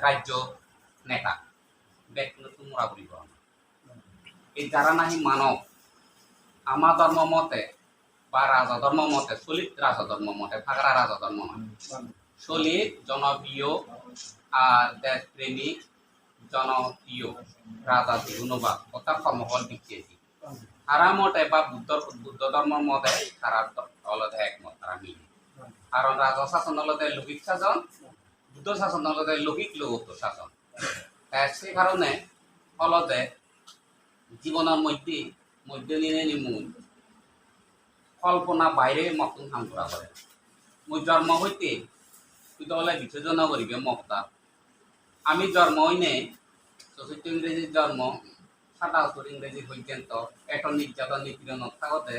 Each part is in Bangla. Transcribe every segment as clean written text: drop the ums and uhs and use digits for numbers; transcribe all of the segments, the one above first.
রাজ্য নেতা ব্যক্তি তোমরা বলিব এই যারা নাহি মানব আমার ধর্ম মতে বা রাজা ধর্ম মতে চলিত রাজা ধর্ম মতে ফাগরা রাজা ধর্ম চলিত জনপ্রিয় আর দেশপ্রেমিক জনপ্রিয় রাজা গুণবাদ অর্থাৎ কর্মফল দিচ্ছেছি তারা মতে বা বুদ্ধ ধর্ম মতে তারা অলতে একমত তারা মিলে কারণ রাজা শাসন অলতে লৌকিক শাসন বুদ্ধ শাসন অলতে লৌকিক লৌত শাসন তাই সে কারণে অলতে জীবনের মধ্যে নিয়ে নিমুন কল্পনা বাইরে মতন কাম করা করে মই জন্ম হইতে তুই তো হলে বিসর্জন করিবে মক্তা আমি জন্ম হইনে চতুর্থ ইংরেজির জন্ম ৭৭ ইংরেজি পর্যন্ত এত নির্যাতন নিপীড়ন থাকতে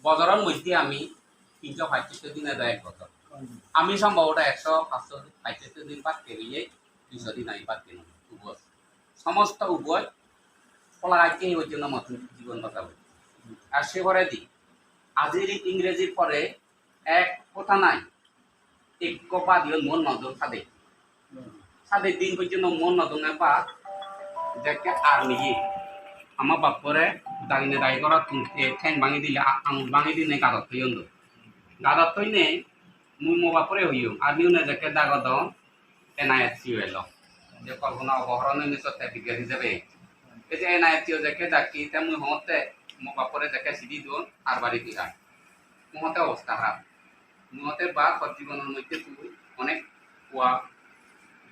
বছরের মধ্যে আমি ৩৬৫ দিনে দেয় ১ বছর আমি সম্ভবত ১৫৫ দিন পার কেরিয়ে ২০০ দিন আমি পার কেন উভয় সমস্ত উভয় ফলাকে ওই জন্য মতন জীবন বাঁচাবো আর সে ঘরে দিই আজির ইংরেজির পরে এক কথা নাই এক কপা দিয়ে মন নজর সাদের দিন পর্যন্ত মন নজনে পা দেখে আর নিয়ে আমার বাপরে দাঁড়িয়ে দাঁড়িয়ে করা ঠ্যাং ভাঙি দিলে আঙুল ভাঙি দিলে গাদত থই গাদত থই নে মুই মো বাপরে হইও আর নিউ না দেখে দাগত এনআইএসসি হইল যে কল্পনা অপহরণের নিশ্চয় বিজ্ঞান হিসেবে এই যে এনআইএসসি দেখে ডাকি তে মুই হতে মো বাপরে দেখে সিডি দিও আর বাড়ি ফিরা মহতে অবস্থা খারাপ মহতে বা জীবনের মধ্যে তুই অনেক কুয়া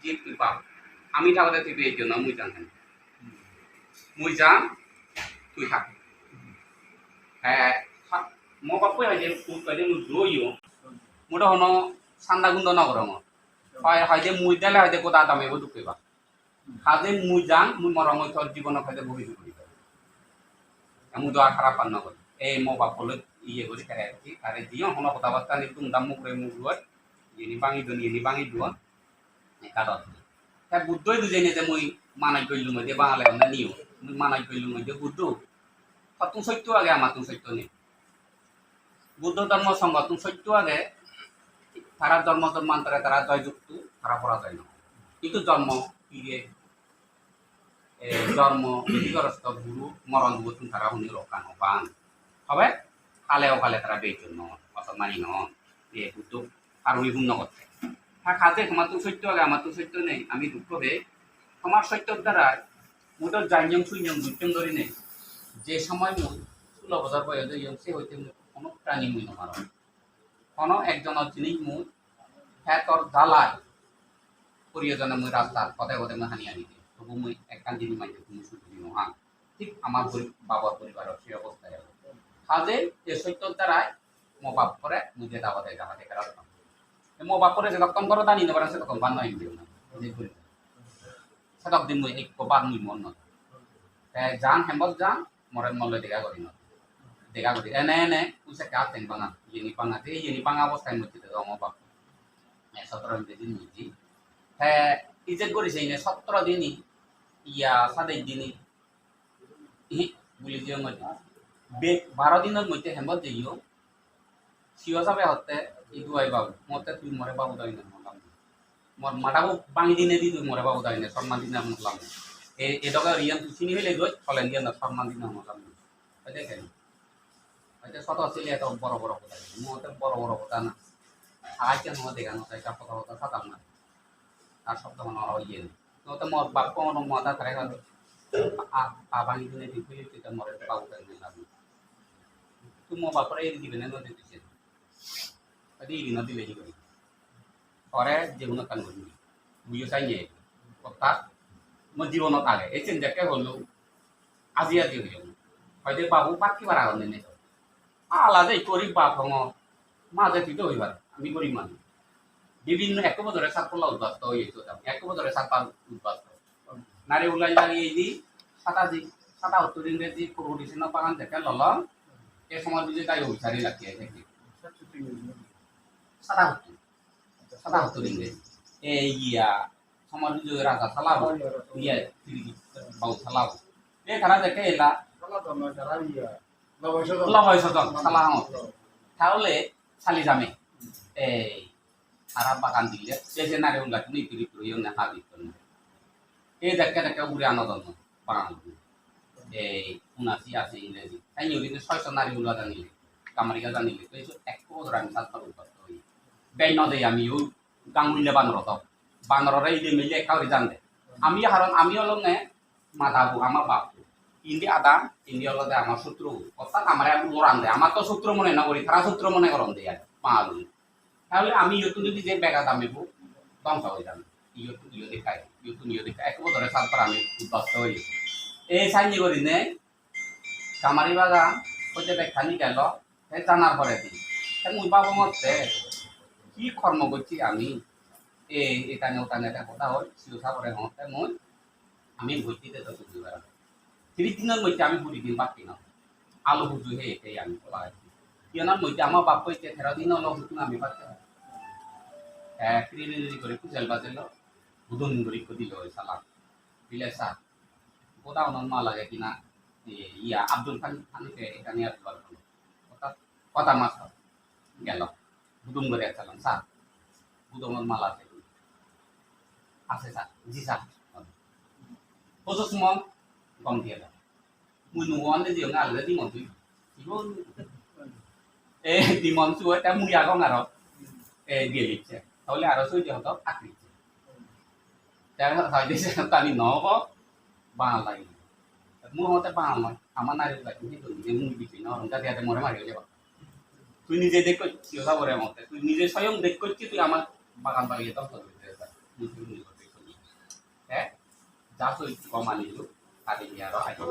জীব তুই পাব আমি থাকতে তুই এই জন্য মুই জানেন মুই যাম তুই থাক হ্যাঁ মো বাপু হয় যে কাজে মুই রইও মোটা হন সান্দা গুন্দ নগর হয় হয় যে মুই দিলে হয় যে কোথা দামে ঢুকিবা কাজে মুই যাম মুই মরম তোর জীবনের কাজে ভবিষ্যৎ করি মুই দোয়া খারাপ পান নগর এই মো বাপলে ইয়ে করি তারে দিও হন কথাবার্তা নি তুম দাম মুখ মুখ লয় ইনি বাঙি দুয়া কারণ হ্যাঁ বুদ্ধই বুঝাইনি যে মুই মানাই করলু মধ্যে বাঙালি না নিও মুই মানাই করলু মধ্যে বুদ্ধ তুম সত্য আগে আমার তুম সত্য নেই বুদ্ধ ধর্ম সঙ্গ তুম সত্য আগে তারা ধর্মান্তরে তারা জয়যুক্ত তারা পরাজয় নয় কিন্তু জন্ম বিধিগ্রস্ত গুরু মরণ বুতুন তারা শুনি রক্ষা নপান হবে কালে তারা বেজন অসম্মানী নন এ বুদ্ধ আর উনি পূর্ণ করতে হ্যাঁ খাতে তোমার তো সত্য আগে আমার তো সত্য নেই আমি দুঃখ হে তোমার সত্যর দ্বারা মুদর জাইজং সুইজং দুইজন ধরে নেই যে সময় মুই ১৬ বছর বয়স সে হইতে কোনো প্রাণী মুই নমার কোনো একজনের জিনিস মুই হ্যাঁ তোর জ্বালায় প্রিয়জনে মুই রাস্তার পদে মুই হানি আনি দিই তবু মুই একখান জিনিস মাইতে তুমি শুধু নহা ঠিক আমার বাবার পরিবারের সেই অবস্থায় কাজে এই সত্যর দ্বারাই মো বাপ করে মুই যে দাবাতে রাখতাম মো বাপরে যেরকম করে দানি নেবার সেরকম বান নয় দিও না সেরকম দিন মুই এক বাদ মুই মন নয় যান হেমত যান মরে মল্লে দেখা করি এনে উসে কাতেন বাঙা ইয়েনি বাঙা অবস্থায় মধ্যে মো বাপ ১৭ দিন মুজি হ্যাঁ ইজেট করেছে ১৭ দিনই ইয়া ২৭ দিনই বলি যে ১২ দিনের মধ্যে হেমত দিও সিও সাবে হতে ইদু আই বাবু মতে তুই মরে বাবু দাই না মর মাটাবো বাঙি দিনে দি তুই মরে বাবু দাই না সম্মান দিনে মতলাম এ দকা রিয়ান তুই চিনি হইলে গই চলেন দিয়া না সম্মান দিনে মতলাম দেখেন হয়তো শত ছেলে এত বড় কথা মতে বড় কথা না আইতে ন দেখানো তাই কথা সাতাম না আর শব্দ মনে ইয়ে তো তো মর বাপ কোনো মাথা করে গেল বাঙি দিনে দি তুই তুই মরে বাবু দাই না তুই মো বাপরে দিবে না দিতে tadi ini nanti lagi kali. Ore জীবন কান করি বুঝিও চাই নিয়ে কথা মো জীবন আগে এই চিন্তাকে হলো আজি হইল হয়তো বাবু পাকি বাড়া হল নেই আলাদা করি বাপ হঙ মাঝে তুই তো হইবার আমি করি মানে বিভিন্ন এক বছরে সাতপলা উদ্বাস্ত হয়েছে ১ বছরে ৭ উদ্বাস্ত নারী উলাই লাগিয়ে দি ৭৭ ইংরেজি প্রভুডিশন পাগান থেকে ললম এ সময় বুঝে তাই অভিসারী লাগিয়ে দেখি ৭৭ ইংরেজি ইয়া সমাজ রাজা সালাব ইয়া বাউ সালাব এ খারা দেখে এলা লবয় সদন সালাম তাহলে সালি জামে এই সারা বাগান দিলে যে নারে উল্লা তুমি পিরি পিরি না হাবি এই দেখে উড়ে আনন্দ বাঙালি এই ৭৯ ইংরেজি তাই কিন্তু ৬০০ নারীগুলো জানিলে কামারিকা জানিলে তো এইসব এক বছর আমি সাতবার উৎপাদ হই বেই নদে আমিও গাঙ্গুলিলে বানররা এই যে মিলে কাউরি জানবে আমি হারণ আমি হলো মাদাবু আমার বাপু ইন্দি আদাম ইন্দি হলো আমার শত্রু অর্থাৎ আমার লড়ান দেয় আমার তো শত্রু মনে না করি তারা শত্রু মনে করেন দেয় পালু তাহলে আমি ইয়তু যদি যে বেগা দামিবো ধ্বংস হয়ে যাবে ইয়তু দেখায় ইয়তু দেখায় এক বছরে সাতবার আমি উদ্বাস্ত হই এই সাইনি করি নে কামারি বাগান হইতে দেখানি গেল সেই জানার পরে দিই মুই বাবা মতে কি কর্ম করছি আমি এখানে ওখানে একটা কথা হয় চিকিৎসা করে হতে মই আমি ভর্তিতে তো বুঝতে পারি ৩০ দিনের মধ্যে আমি ২০ দিন বাকি না আলু বুঝু হে এটাই আমি বলা ইয়ানার মধ্যে আমার বাপ কইতে ১৩ দিন হলো হুতুন আমি পাচ্ছি ক্রিমিনালি করে কুচাল বাজেল বুদন করে দিল ওই সালাদ দিলে স্যার কোথাও নর্মাল লাগে কিনা ইয়া আব্দুল খানিকে এখানে আর অর্থাৎ কথা মাছ গেল বুদুম করে চালাম স্যার বুদমের মাল আছে স্যার জি স্যার প্রচুর মন কম দিয়ে দেয় মুই নুয়ান যে আলাদা দিমন তুই দিমন চুয়ে তা মুই আগং আরো দিয়ে দিচ্ছে তাহলে আরো সইতে হতো আঁকড়িচ্ছে হয়তো তানি নব বাঙাল লাগে মোর মতে বাঙাল নয় আমার নারী কিন্তু নিজে মুই দিচ্ছি না যাতে হাতে মরে মারি হলে তুই নিজে দেখ করছি ওটা করে মতে তুই নিজে স্বয়ং দেখ করছি তুই আমার বাগান বাড়িয়ে তো হ্যাঁ যা তুই কমানিল তাদের আরো আগে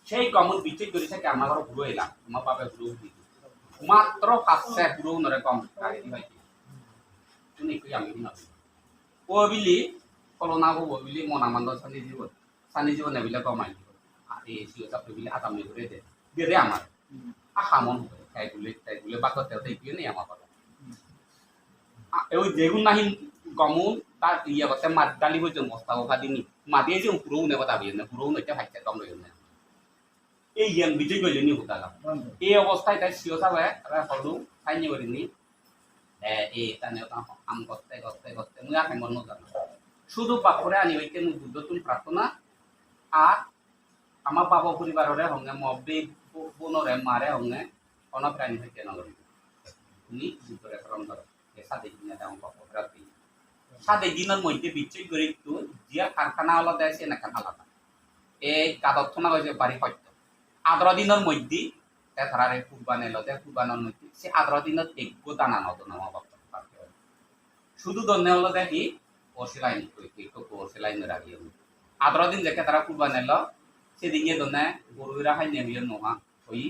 সেই কমন বিচ্ছেদ করে থাকে আমার ঘর ঘুরে এলাম আমার বাপে ঘুরে দিল মাত্র ৫০০ ঘুরেও নরে কম আগে দিবাই তুমি কই আমি না ও বিলি করোনা হবো বিলি মনামান্দ সানি জীবন নেবিলে কমাই দিব আর এই সিও চাপ বিলি আদাম নি করে দে আমার আহা মন তাই বলে বাকতে তাই কি নেই আমার কথা ওই যেগুন নাহি গমুন তার ইয়া করতে মাত ডালি হইছে মস্তা ওখা দিনি মাদিয়ে যে পুরো নেব দাবি না পুরো নইতে ভাইতে দম লই না এই ইয়ান বিজয় গইলে নি হতালা এই অবস্থায় তাই সিও সাবে হলু সাইনি করিনি এই তানে আম করতে মুই আখাই মন জানো শুধু বাপরে আনি হইতে মুই বুদ্ধতুন প্রার্থনা আর আমার বাবা পরিবারের সঙ্গে মব্বি বোনরে মারে সঙ্গে কোনো প্রাণী হইতে নগরী উনি ভিতরে গ্রহণ করে সাদে দিনে তেমন বাপরা দিই সাদে দিনের মধ্যে বিচ্ছুই করে একটু জিয়া কারখানা আলাদা আছে না কান আলাদা এই কাদর্থনা হয়েছে বাড়ি সত্য ১৮ দিনের মধ্যে তারারে কুরবানি লতে কুরবানোর মধ্যে সে ১৮ দিনের একগো দানা নতো না বাপ শুধু দন্নে হলো দেখি ওসিলাইন একটু ওসিলাইন রাখি ১৮ দিন দেখে তারা কুরবানি ল সেদিকে দন্নে গরুরা খাই নেমিয়ে নোহা হই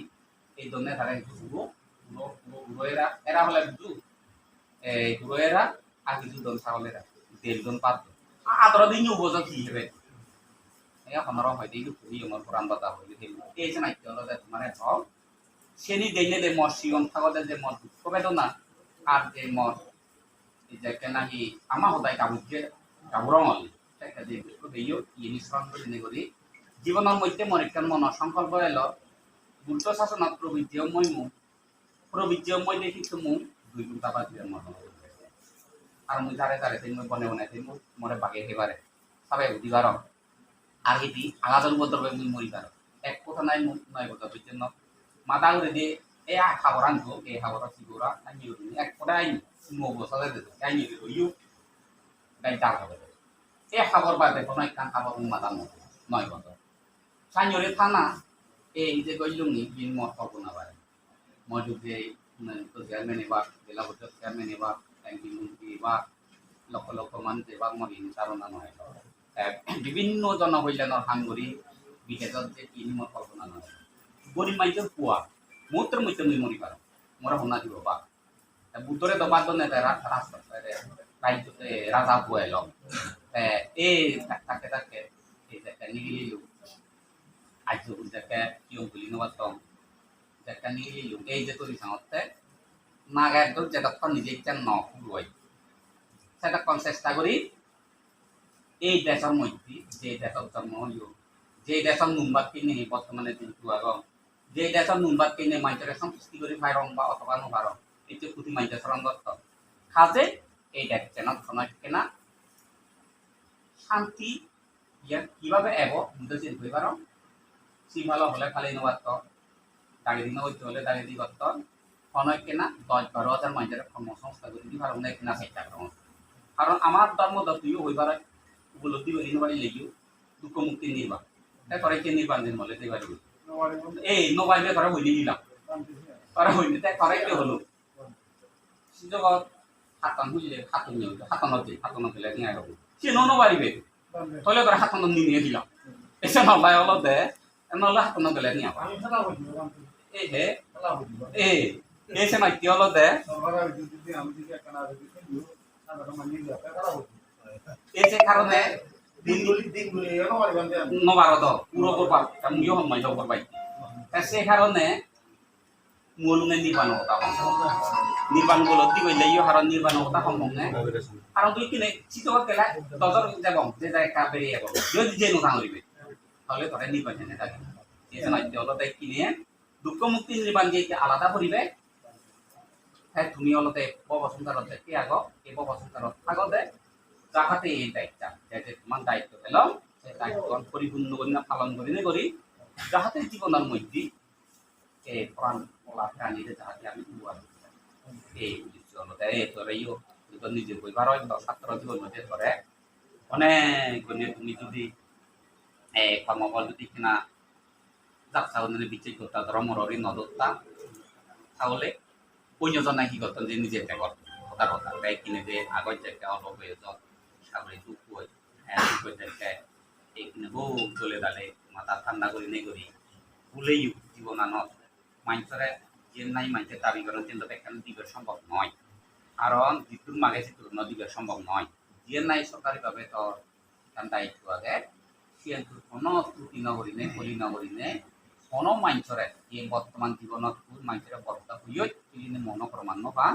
এই দন্নে তারা একটু গুরুয়েরা এরা হলে বুঝু গুরুয়েরা আর কিছু দন ছাগলেরা ১.৫ জন পাত ১৮ দিন উপযোগ কি হবে এখন হয়তো একটু খুবই আমার পুরান কথা হইলে এই যে নাইতে হলো যে তোমার হল সেনি দেখলে যে মদ শিবন থাকতে যে মদ কবে তো না আর যে মদ যে নাকি আমার সদায় কাবুকে কাবুরং হল একটা যে দিও ইনি শ্রম করে করি জীবনের মধ্যে মরিকান মন সংকল্প এলো গুরুত্ব শাসনত প্রবৃত্তিময় দেখি মু ২ ঘন্টা বা ২ মত আর মুই তারে মই বনে মরে বাগে একেবারে সবাই বুঝিবার আর এটি আলাদন বদল মুই মরিবার এক কথা নাই নয় কথা বুঝছেন না মাথা করে দিয়ে এ খাবার আনবো এই খাবার সিগোরা আনি এক কথা আইনি মো বসাতে দে আইনি ইউ গাই ডাক হবে এ খাবার বাদে কোনো একটা খাবার মাথা নয় কথা সাইনরে থানা এই যে গইলুনি বিন মত পাবো না পারে মজুদ যে তো চেয়ারম্যান এবার জেলা পরিষদ চেয়ারম্যান এবার ব্যাংকিং মন্ত্রী এবার লক্ষ লক্ষ মানুষ এবার মরি চারণা নয় বিভিন্ন জনকল্যাণৰ কাম কৰি বিশেষত যে তিনি মই কল্পনা নয় গরিব মানুষের পুয়া মূত্র মধ্যে মুই মরি পার মোরা শুনা দিব বা বুতরে দবাদ নেতা রাজ্যতে রাজা পুয়াই লম এই তাকে এই দেখা নিগিলিলু আজ যাকে কিয়ম বুলি নবাতম যাকে নিগিলিলু এই যে তৈরি সামর্থে নাগার দল যেতক্ষণ নিজে ইচ্ছা নয় সেতক্ষণ চেষ্টা করি এই দেশের মধ্যে যে দেশের জন্ম হইল যে দেশের নুনবাদ কিনে বর্তমানে দিনটো আগম যে দেশের নুনবাদ কিনে মানুষের সন্তুষ্টি করে ভাইরং বা অথবা নোভারং এটি পুঁথি মানুষের সরঞ্জত্ব খাজে এই দেশ চেনত সময় কেনা শান্তি ইয়া কিভাবে এব বুঝতে চিন কই পারো সিমালো হলে খালি নবাত দাগে দিন হইতে হলে দাগে দি গত অনেক কেনা 10-12 হাজার মানুষের কর্মসংস্থান করে দি পারো না কিনা সেটা কারণ আমার ধর্ম দপ্তরিও হইবার উপলব্ধি করি নবাড়ি লেগিও দুঃখ মুক্তি নির্বাণ তাই করে কে নির্বাণ দিন বলে তাই বাড়ি এই নবাইবে করে হইলি দিলাম করে হইনি তাই করে কে হলো জগৎ হাতান বুঝলে হাতন নিয়ে হাতন দিলে নিয়ে আইব সে নবাড়িবে তাহলে করে হাতন নিয়ে দিলাম এসে নলাই হলো দে নহলে হাতন গেলে নিয়ে আবার এই হে এই এসে মাইতি হলো দে এসে কারণে নবারদ পুরো করবার মুইও সময় যাও করবাই সে কারণে মুলুঙে নির্বাণ উপলব্ধি করলে ইয়ে হারণ নির্বাণ কথা সম্ভব নে কারণ তুই কিনে চিতক গেলে দজর যাব যে যায় কা বেরিয়ে যাব যদি যে নথা হইবে তাহলে তোরে নির্বাণ এনে থাকে এই নাইতে হলো তাই কিনে দুঃখ মুক্তি নির্বাণ যে আলাদা করিবে হ্যাঁ তুমি হলতে ববসংসারত কি আগ এই ববসংসারত আগতে যাহাতে এই দায়িত্ব যে তোমার দায়িত্ব পেলাম সেই দায়িত্ব পরিপূর্ণ করি না পালন করি যাহাতে জীবনের মধ্যে এই প্রাণ ওলা প্রাণীদের যাহাতে আমি উপহার এই উদ্দেশ্য হলো তাই তোরাইও নিজে কইবার হয় ছাত্র জীবন মধ্যে ধরে অনেক তুমি যদি কর্মবল যদি কিনা যাত্রা বিচার করতা ধর্মরি নদত্তা তাহলে অন্যজনে কি করতেন যে নিজে কথা তাই কিনে যে আগত যে অলপ হয়ে যাও সাগরে দুঃখ হয় এইখানে বহু চলে দালে মাথা ঠান্ডা করি নেই করি ভুলেই জীবনানত মানুষের যে নাই মানুষের দাবি করেন কিন্তু এখানে দিবের সম্ভব নয় কারণ যিটোর মাগে যিটোর দিবের সম্ভব নয় যে নাই সরকারিভাবে তোর এখান দায়িত্ব আগে সে কোনো ত্রুটি নগরী নেই ফলি নগরী নেই কোনো মানুষের এই বর্তমান জীবনত মানুষের বর্তা হইয় মন প্রমাণ বা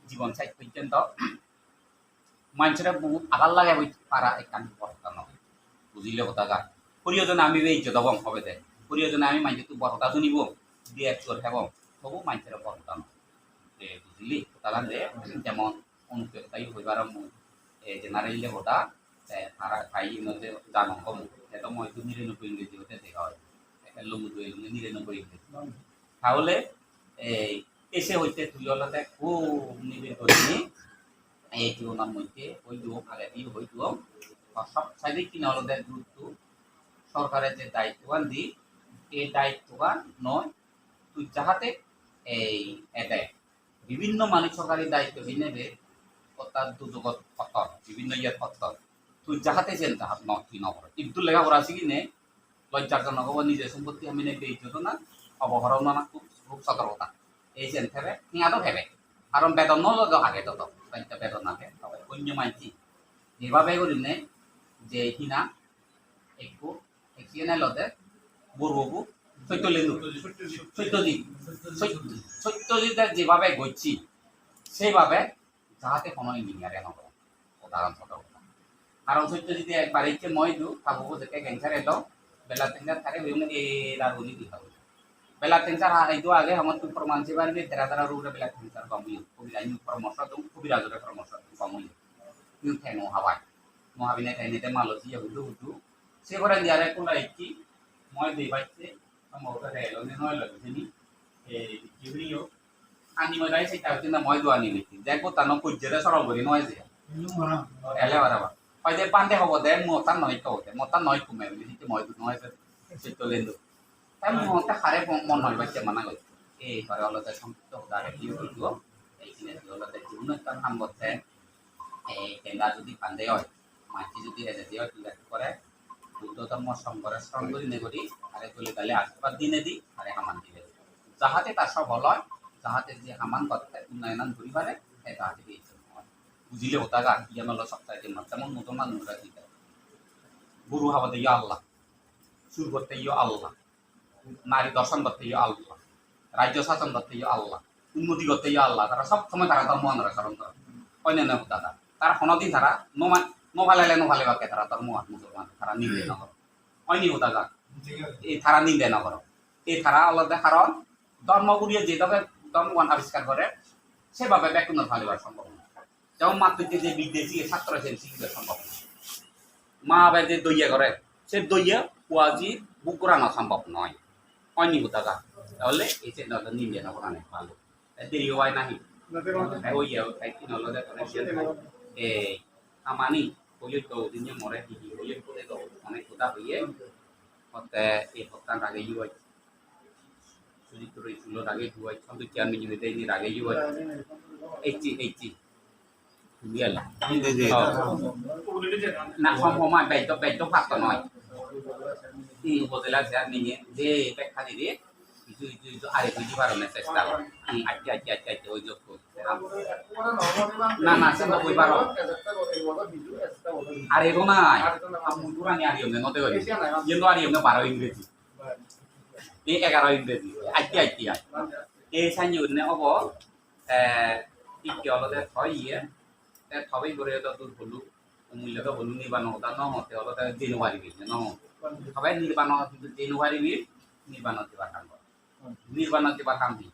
জীবন সাইড পর্যন্ত মানুষের বহুত আগাল লাগে পারা এখান বর্তা নয় বুঝিলে কথা গা প্রিয়জনে আমি এই ইজ্জত হবে দে প্রিয়জনে আমি মানুষ তুই বর্তা শুনিব দিয়ে একশোর হেব তবু মানুষের বর্তা নয় বুঝলি কথা যে যেমন অনুপ্রেরণাই হইবার জেনারেল লেভেলটা তারা খাই যে জানো কম এটা মই 99 ইংরেজি হতে দেখা হয় লুঙ্গু 99 ইংরেজি তাহলে এসে হইতে তুই হলতে খুব নিবিড় করিনি এই জীবনের মধ্যে ওই যুগ আগে দিয়ে ওই যুগ সব সাইডে কিনে হলতে গুরুত্ব সরকারের যে দায়িত্ববান দি এই দায়িত্ববান নয় তুই যাহাতে এই এতে বিভিন্ন মানুষ সরকারি দায়িত্ব নেবে অর্থাৎ দুজগত পত্তর বিভিন্ন ইয়ার পত্তর তুই যাহাতে যেন তাহাত ন তুই নকর কিন্তু লেখাপড়া আছে কি নে লজ্জাজনক হব নিজের সম্পত্তি আমি নেবে এই না অবহরণ না খুব খুব সতর্কতা এই যেন ভেবে সিঁয়াতো ভেবে কারণ বেতন নলগ আগে তত তাইতে বেতন নাকে তবে অন্য মাইতি যেভাবে করি নে যে হিনা একটু এক্সিয়েনে লতে বড়বাবু সত্যজিৎ যেভাবে গড়ছি সেইভাবে যাহাতে কোনো ইঞ্জিনিয়ারে নকর উদাহরণ ছোট কথা কারণ সত্যজিৎ একবার ইচ্ছে মই দু খাবো যেতে ক্যান্সার এলো বেলা 3 থাকে বিভিন্ন এরা বলি দিতে হবে বেলা 3 এই তো আগে আমার তুই প্রমাণ সে বাড়বে তেরা রুরে বেলা 3 কমই কবিরাজ পরামর্শ দম কবিরাজের পরামর্শ কমই কিন্তু কেন হাওয়ায় মহাবিনে তাইনেতে মালতি হুদু সে করে দিয়ারে কোলা কি মই দেই বাইতে সম্ভবত এলো নে নয় লাগছেনি এই কিউরিও আনি মই গাই সেটা কিন্তু মই দোয়া নি লিখি দেখো তানো কইজেরে সরল করি নয় যে এলে বারাবা হয়তো পান্তে হব দে মতা নয় তো মতা নয় কুমে লিখি মই নয় যে তো লেন্দু তাই মতা হারে মন নয় বাচ্চা মানা গই এই পরে হলতে সংক্ষিপ্ত উদাহরণ দিয়ে দিব এইখানে হলতে জীবন তার নাম বলতে এই কেন্দা যদি পান্তে হয় মাটি যদি এসে দিয়ে তুলে করে বুদ্ধ ধর্ম সংকরে শ্রম করি নেগরি আরে তুলে গেলে আশীর্বাদ দিনে দি আরে হামান দিলে যাহাতে তার সব হল হয় যাহাতে যে হামান করতে উন্নয়ন করি পারে এই তাহাতে বুঝিলে হতা গা ইয়ান হলো সপ্তাহে দিন যেমন মুসলমান মুরা দিতে গুরু হাওয়াতে ইয়া আল্লাহ সুর করতে ইয়া আল্লাহ নারী দর্শন করতে ইয়া আল্লাহ রাজ্য শাসন করতে ইয়া আল্লাহ উন্নতি করতে ইয়া আল্লাহ তারা সব সময় তারা ধর্ম অনুসরণ করে অন্যান্য হতা তারা কোনোদিন তারা নোভালে বাকে তারা ধর্ম মুসলমান তারা নিন্দে নকর অন্য হতা গা এই তারা নিন্দে নকর এই তারা আলাদা কারণ ধর্মগুলিয়ে যেভাবে ধর্মগণ আবিষ্কার করে সেভাবে ব্যাকুণ্ড ভালিবার সম্ভব না যেমন মাতৃত্বে যে বিদেশি ছাত্র আছেন শিক্ষিত সম্ভব না মা আবার যে দইয়া করে সে দইয়া কুয়াজি বুক করানো সম্ভব নয় অন্য কোথাকা তাহলে এই চেনটা নিলে না করানো ভালো দেরি হয় নাহি ওই খাইতে নলো কানেকশন এই আমানি ওই তো দিনে মরে দিদি ওই করে তো অনেক কথা হইয়ে মতে এই পত্তান আগে ইউই সুজি তো ছিল আগে ইউই সবই চেয়ার নিয়ে দিতে এই আগে ইউই এইচি বিয়ালা না সম্ভব বেটো ফাস্ট নয় উপজেলা চেয়ার নিয়ে যে ব্যাখ্যা দিয়ে কিছু কিছু আরে বুঝি পারো চেষ্টা করো আচ্ছা ওই যোগ না সে বই পারো আর এগো নাই মুদুরানি আরিয়ম নতে হই কিন্তু আরিয়ম 12 ইংরেজি এই 11 ইংরেজি আচ্ছা এই সাইনি উনে হব ইকে অলদে থই ইয়ে থবই করে তো তুই বলু মূল্য তো বলু নিবানো তা ন হতে অলদে জানুয়ারি বি ন সবাই নির্বাণ জানুয়ারি বি নির্বাণ দিবা কাম নির্বাণ দিবা কাম দি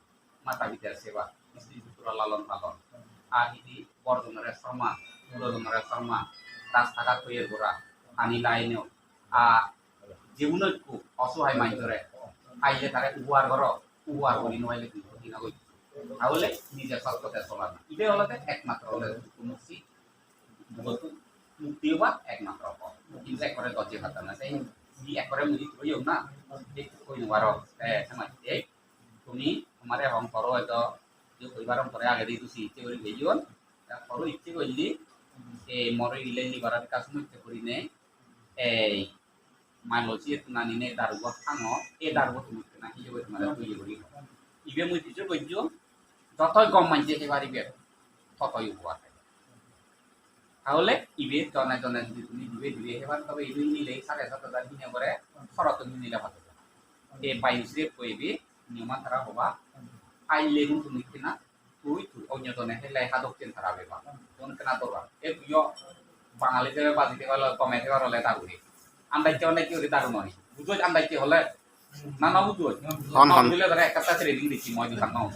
মাতা পিতার সেবা স্ত্রী পুত্র লালন পালন আর ইদি বর্ধমানের শর্মা পুরোদমনের শর্মা রাস্তাঘাট তৈরি করা পানি লাইনেও আর যেগুলো খুব অসহায় মাই ধরে আইলে তারা উপহার করো উপহার করি নইলে কিনা কই তাহলে নিজের সৎপথে চলা না এটা হলো একমাত্র হলে মুক্তি মুক্তি হওয়া একমাত্র পথ কিন্তু একবারে গজে ভাতা না সেই একবারে মুজি হইও না কই নোয়ারো সমাজ এই তুমি তোমারে রং করো হয়তো যে কইবারম করে আগে দিয়ে তুই ইচ্ছে করে গেজিও তারপরও ইচ্ছে করলি এই মরে গেলে নিবারের কাজ মধ্যে করি নে এই মাইলজি না নিনে দারুগ থাঙো এই দারুগ তুমি না কি যে তোমার তৈরি করি ইবে মুই কিছু কইছো যতই কম মানছে এবারে ততই উপকার তাহলে ইবে জনে জনে যদি তুমি দিবে এবার তবে ইবে নিলে 7,500 দিনে করে খরচ নিলে ভালো এই বাইসে কইবে নিয়মা তারা হবা আইলে তুমি কিনা তুই অন্য জনে হেলে হাদক চেন তারা বেবা কোন কেনা তোরা এ তুইও বাঙালি দেবে বাজিতে হলে কমেতে হলে দারুরি আন্দাইতে অনেক কি দারু নয় বুঝো আন্দাইতে হলে না বুঝো দিলে ধরে একটা ট্রেনিং দিচ্ছি মই দোকান নাও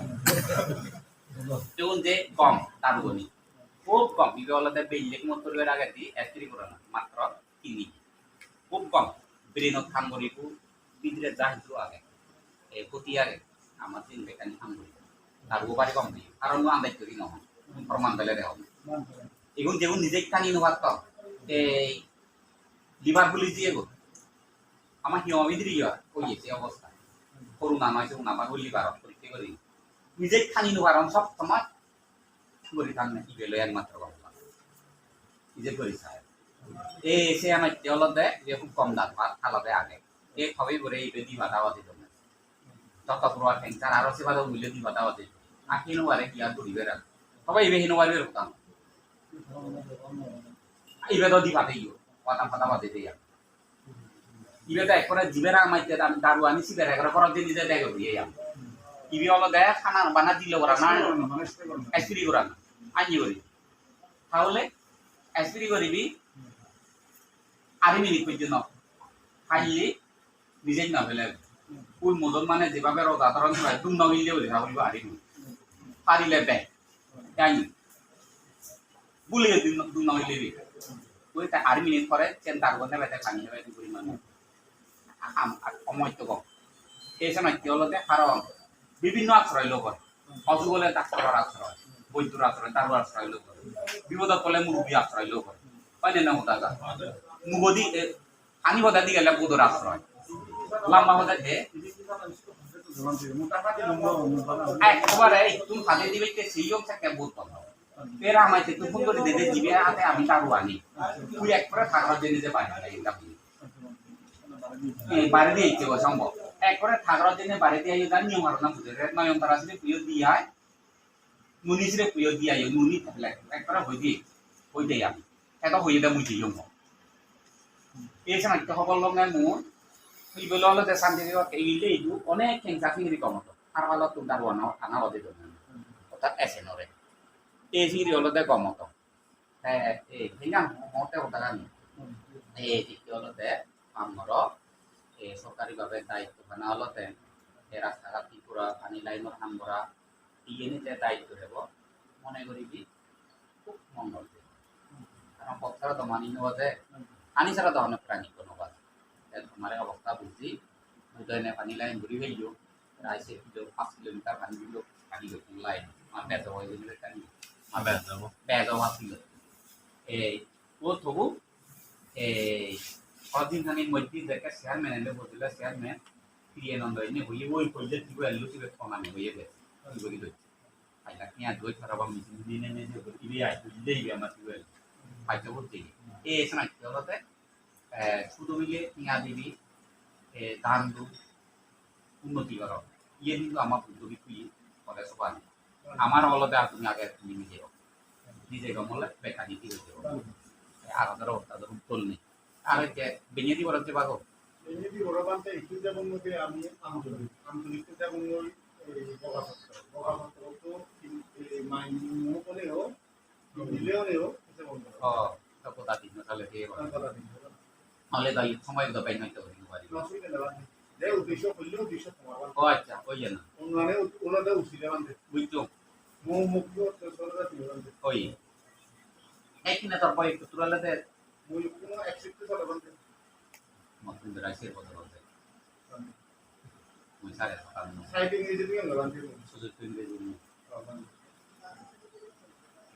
যেমন যে কম দারুনি খুব কম ইবে হলে বেইলেক মতরের আগে দি এস্ত্রি করে না মাত্র 3 খুব কম ব্রেনত কাম করিব বিদ্রে যাইতো আগে এই প্রতি আগে আমার দিন বেকানি কাম করি তার উপরে কম দিই কারণ আন্দাজ করি না প্রমাণ পেলে দেওয়া এখন যেমন নিজে টানি নেওয়ার তো এই লিভার পুলিশ দিয়ে গো আমার হিমবিদ্রি হয়েছে অবস্থা করুণা নয় সে উনাবার লিভার পরীক্ষা করি নিজে টানি নেওয়ার সব সময় করি থাক না কি পেলো একমাত্র নিজে করি চায় এই সে আমার হলদে যে খুব কম দাম খালাতে আগে এই সবই করে এই বেদি বাধা বাদিত যত প্রভাব ক্যান্সার আরো সেবা মূল্য দি বাধা বাদিত আঁকি নোয়ারে কি আর করিবে রাখ সবাই ইবে হিনোয়ারের হতাম ইবে তো দি বাদেই কথা কথা বাদে দেয়া ইবে তো একবারে জিবেরা আমাইতে আমি দারু আনি সিগারে একবারে পর দিন নিজে দেখে দিয়ে ইবে হলো দেয় খানা বানা দিলে ওরা না এসপিরি করা না আনি করি তাহলে এসপিরি করিবি আড়ি মিনিট পর্যন্ত খাইলে নিজেই না ফেলে ফুল মদন মানে যেভাবে রোদাতরণ হয় তুমি নমিলে বলি না বলিব আড়ি মিনিট পারিলে দেয় তাই বুলিয়ে দুই নমিলে দিই ওই তাই আড়ি মিনিট পরে চেন্তার করতে বেঁধে খানি যাবে পরিমাণ সময় তো কম এই সময় কি হলো কারণ বিভিন্ন আশ্রয় লোক অসুখ হলে ডাক্তারের আশ্রয় বৈদ্যুর আশ্রয় তার আশ্রয় লোক বিপদ হলে মুরব্বী আশ্রয় লোক হয় না হতা মুগদি আনি হতা দি গেলে বুধর আশ্রয় লম্বা হতা হে একবারে তুমি খাদে দিবে সেই হোক থাকে বহুত কথা পেরা আমাইতে তুই ফোন করে দিতে দিবে হাতে আমি তারও আনি তুই একবারে থাকার জন্য যে বাইরে বাড়ি দিয়ে ইচ্ছে সম্ভব একবারে থাকার জন্য বাড়ি দিয়ে গান নিয়ম আর না বুঝে নয়ন তারা আসলে প্রিয় দিয়ে নুনি ছিল প্রিয় দিয়ে নুনি থাকলে একবারে হই দিয়ে আমি এটা হয়ে দেয় মুঝে ইয়ম এই সময় সকল লোক নাই মোৰ এই বলে হলো যে শান্তি এইলে এইটো অনেক খেংসা ফিংরি কমতো আর হলো তুমি তার আনা হতে দেবেন অর্থাৎ এসে নরে এই ফিংরি হলো দে কমতো এই হিঙ্গান মতে হতা গানি এই ঠিক হলো দে আমার এই সরকারিভাবে দায়িত্ব খানা হলতে এই রাস্তাঘাট ঠিক করা পানি লাইনের কাম করা ইয়ে যে দায়িত্ব দেব মনে করি কি খুব মঙ্গল কারণ পথরা তো মানি নেওয়া যায় পানি ছাড়া তো অনেক প্রাণী কোনো তোমার অবস্থা বুঝছি উদয়নে পানি লাইন ঘুরি হইল প্রায় 5 কিলোমিটার পানি দিল পানি করতেন লাইন আমার বেজা হয়ে গেল পানি বেজা ভাবছিল এই ও তবু এই কদিন খানির মধ্যে দেখে চেয়ারম্যান এলে বলছিল চেয়ারম্যান প্রিয়ানন্দ এনে হইয়ে ওই কইলে কি এলো কি ফোনানি হয়ে গেছে কি করি দই আইলা কি আর দই খারাপ আমি দিনে নে যে কি আই কইলেই আমার কি হল পাইতে বলতে এই সময় কি হলতে শুধু মিলে টিয়া দিবি ধান দু উন্নতি করো ইয়ে কিন্তু আমার উদ্যোগী তুই বলে সবাই আমার হলতে আর তুমি আগে তুমি নিজে গমলে বেকারি দিয়ে দেবো আর ওদের অবস্থা ধরুন তোল নেই আর বেঞ্জেদি বলতে পারো বেঞ্জেদি বড়বান্তে একটু যেমন মধ্যে আমি আন্তরিক যেমন বগাপত্র তো মাইন হলেও দিলেও ও তো কথা দিন তাহলে দিয়ে হলে তাই সময় তো পাই হয়তো পারি যে উদ্দেশ্য করলে উদ্দেশ্য সমাধান ও আচ্ছা ওই জন্য ওনাদের উচিলে বান্ধে বুঝছো মুক্ত সরকার দিবে ওই একই না তারপর একটু তুলালে মুই কোনো অ্যাকসেপ্ট করে বান্ধে মতন রাইসের কথা বলতে মুই সারে সাইটিং এজে দিয়ে বান্ধে সুযোগ পেলে জন্য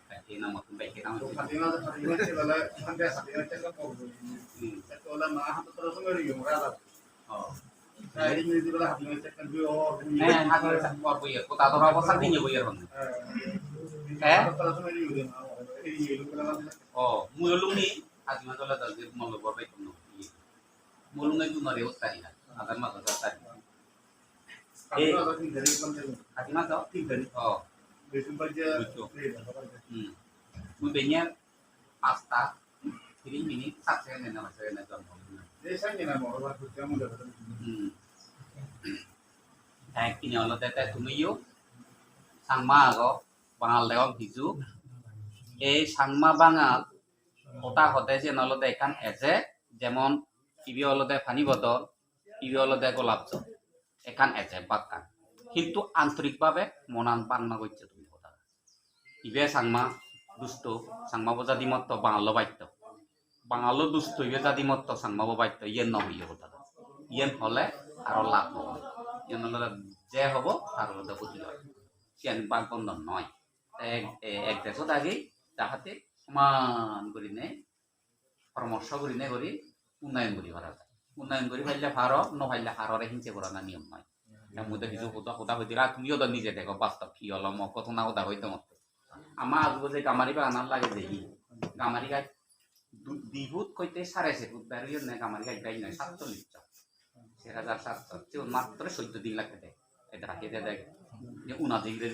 তাই না মতন বাইকে নাম খাদিনা চলা খান্দে খাদিনা চেক করব তোলা মা হাত তোলা সঙ্গে রিও রাদা সাইটিং এজে বলা খাদিনা চেক করবি ও হ্যাঁ হাতে পর বইয়ে কোথা ধরা অবস্থা দিয়ে বইয়ের হন হ্যাঁ তোলা সঙ্গে রিও দেন এই লোকলা ও মুই লুনি আজমা তোলা দল যে মল বড়াই কোন মুলুঙ্গাই তো নরে উস্তারি না আদার মা তো উস্তারি এই আজমা তো ঠিক দেন ও বেশি বাজে মুই বেনিয়া 3 মিনিট 7 সেকেন্ড না সেকেন্ড জন্ম যে সঙ্গে না বড়বা খুঁজতে আমলে কিনে হলো তাতে তুমিও সাংমা আগো বাঙাল দেওয়া ভিজু এই সাংমা বাঙাল ওটা হতে যে নলতে এখান এজে যেমন ইবি হলদে পানি বটল ইবি হলদে গোলাপ জল এখান এজে বাক্কান কিন্তু আন্তরিকভাবে মনান পান্না করছে তুমি কথা ইবে সাংমা দুষ্ট সাংমা বোঝাদি মত বাঙালো বাধ্য বাঙালো দুষ্ট ইবে জাদি মত সাংমাবো বাধ্য ইয়েন নহইয়ে কথা ইয়েন হলে আরো লাভ হবে ইয়েন হলে যে হব আর হলে বুঝি হয় সিয়ান বাগবন্ধন নয় এক দেশত আগে তাহাতে সমান করি নে পরামর্শ করি নে করি উন্নয়ন করি ভাড়া যায় উন্নয়ন করি ফাইলে ভার নভাইলে হাররে হিংসে করা না নিয়ম নয় মধ্যে কিছু কোথা হইতে তুমিও তো নিজে দেখো বাস্তব কি হলো ম কত না কোথা হইতে মতো আমার আজব যে গামারি বাগানার লাগে দেখি গামারি গাছ 2 ফুট কইতে 4.5 ফুট বেরিয়ে নেই গামারি গাছ গাই নয় 47 1700 মাত্র 14 দিন লাগে দেয় এটা রাখিয়ে দেয় যে 79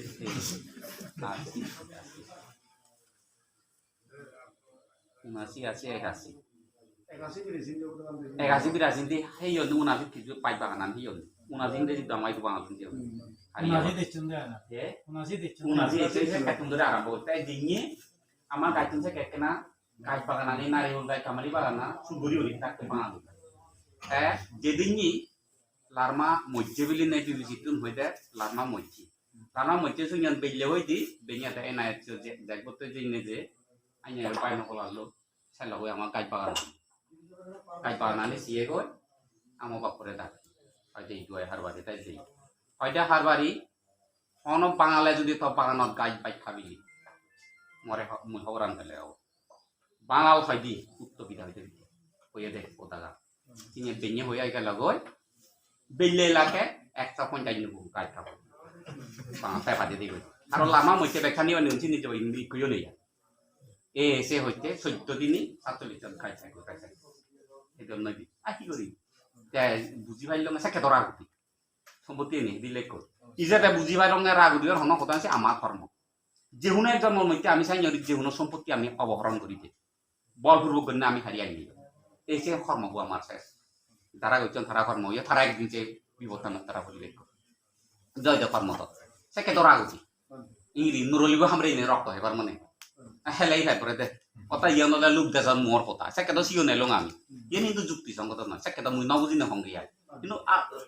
80 বিরাশি সেই হল 79 কিছু পাই বাগানান সেই হল 79 যদি দামাই বাঙাল দিয়ে আরম্ভ করতে দিনে আমার গাইতুন থেকে কেনা গাছ বাগানানি নারিকল গাছ কামারি বাগানা সুগরি হলি থাকতে বাঙাল যেদিনই লার্মা মধ্যে বিলি নাই বিবেচিতুন হইতে লার্মা মধ্যে সুইয়ান বেলে হই দি বেনিয়াতে এনাই দেখবো তো যে আইনে পাই নকলালো সাইলা হই আমার গাছ বাগানানি সিয়ে গই আমার বাপরে ডাক হয়তো এইটু হারবারি তাই দেই হয়তো হারবারি অন বাঙালে যদি তো বাগানত গাছ বাইক খাবিলি মরে মুই হরান ফেলে বাঙাল খাইদি উত্তর বিধা হইতে হইয়া দেখ ওদাগা তিনি বেñে হয়ে আইকা লগয় বেলে লাগে 150 নিবো গাছ খাবো বাঙাল তাই পাতি দিই আর লামা মইতে বেখানি নিউছি নিতে ইন্দি কইও নেই এসে হইতে 14 দিনই 47 জন খাই থাকো এই জন্য দি কি করি বুঝি পাইল না সাকে ধরা গতি সম্পত্তি নেই দিলে কই ইজাতে বুঝি পাইল না রাগ দিওর হন কথা আছে আমার ধর্ম যেহুনে জন্ম মইতে আমি চাই যেহুনো সম্পত্তি আমি অবহরণ করি দে বলপূর্বক গণ্য আমি হারিয়ে আনি এই যে কর্মবু আমার শেষ তারা গইছেন তারা কর্ম ইয়ে তারা একদিন যে বিবর্তন তারা বলিলে জয় জয় কর্ম সাকে ধরা গতি ইংরি নুরলিব হামরে নে রক্ত হেবার মানে হেলাই ভাই পরে দে কথা ইয়ে নলে লোক দেশৰ মোর কথা সাকে তো সিও নেলং আমি ইয়ে কিন্তু যুক্তিসঙ্গত নয় সাকে তো মুই নবুঝি না হঙ্গে আই কিন্তু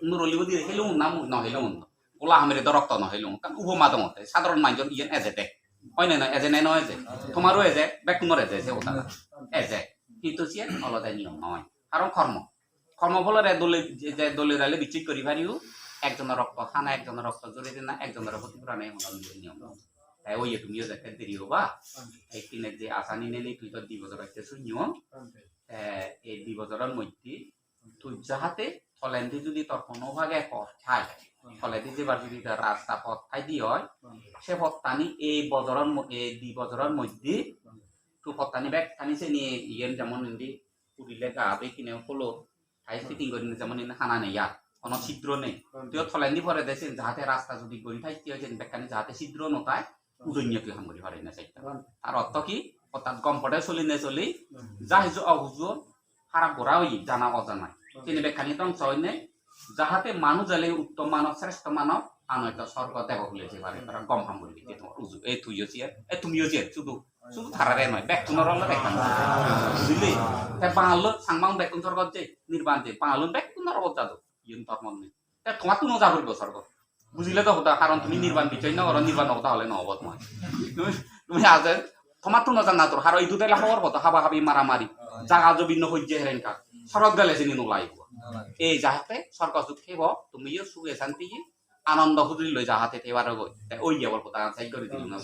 নুরলিব দিয়ে হেলং না মুই নহইলং গোলা হামরে তো রক্ত নহইলং কারণ উপমা দমতে সাধারণ মানুষজন ইয়ে এজেতে হয় না এজে নাই নয় এজে তোমারও এজে বেকুমর এজে সে কথা এজে কিন্তু সে অলদা নিয়ম নয় কারণ কর্ম ফলরে দলে দালে বিচ্ছিক করি পারিও একজনের রক্ত খানা একজনের রক্ত জড়িয়ে দিন না একজনের ক্ষতিপূরণে নিয়ম তাই ওই তুমিও দেখতে দেরি হবা একদিনের যে আসানি নেলি তুই তো 2 বছর একটা শুনিও এই 2 বছরের মধ্যে তুই যাহাতে ফলেন্দি যদি তোর কোনো ভাগে পথ খায় ফলেন্দি যেবার যদি তার রাস্তা পথ খাই দিয়ে হয় সে পথটানি এই 2 বছরের মধ্যে তুই পথটানি ব্যাগ টানিছে নিয়ে ইয়েন যেমন ইন্দি পুরিলে গাবে কিনে হলো খাই ফিটিং করি যেমন ইন হানা নেই কোনো ছিদ্র নেই তুই ফলেন্দি পরে দেশেন যাহাতে রাস্তা যদি গড়ি থাকতে হয়েছেন ব্যাগখানি যাহাতে ছিদ্র নতায় উজন্য তুই হাম করি পারি না সেইটা আর অর্থ কি অর্থাৎ কম্পটে চলি নে চলি যা হিজু অহুজু খারাপ করা হই জানা অজানায় তিনি ব্যাখ্যানি ধ্বংস হইনে যাহাতে মানুষ জালে উত্তম মানব শ্রেষ্ঠ মানব আনয়ত স্বর্গ দেব বলে যে পারে তারা গম হাম বলি যে তোমার উজু এই তুইও চিয়ার এই তুমিও চিয়ার শুধু শুধু থারারে নয় ব্যাকুনর হলে ব্যাখ্যান বুঝলি তাই বাংলো সাংবাং ব্যাকুন স্বর্গ যে নির্বাণ যে বাংলো ব্যাকুনর অবস্থা তো ইন তোর মন নেই তাই তোমার তুনো যাবো স্বর্গ বুঝলে তো হতা কারণ তুমি নির্বাণ বিচার না করো নির্বাণ হতা হলে নহব তোমার তুমি আজ তোমার তো নজান না তোর হার এই দুটাই লাভর কথা হাবা হাবি মারামারি জাগা জবিন্ন হইছে হেরেনকা সরক গেলে চিনি নোলাইব এই যাহাতে সরকার যুগ খেব তুমিও সুখে শান্তি আনন্দ খুঁজলি লই যাহাতে থেবার গই ওই যাবার কথা চাই করে দিল না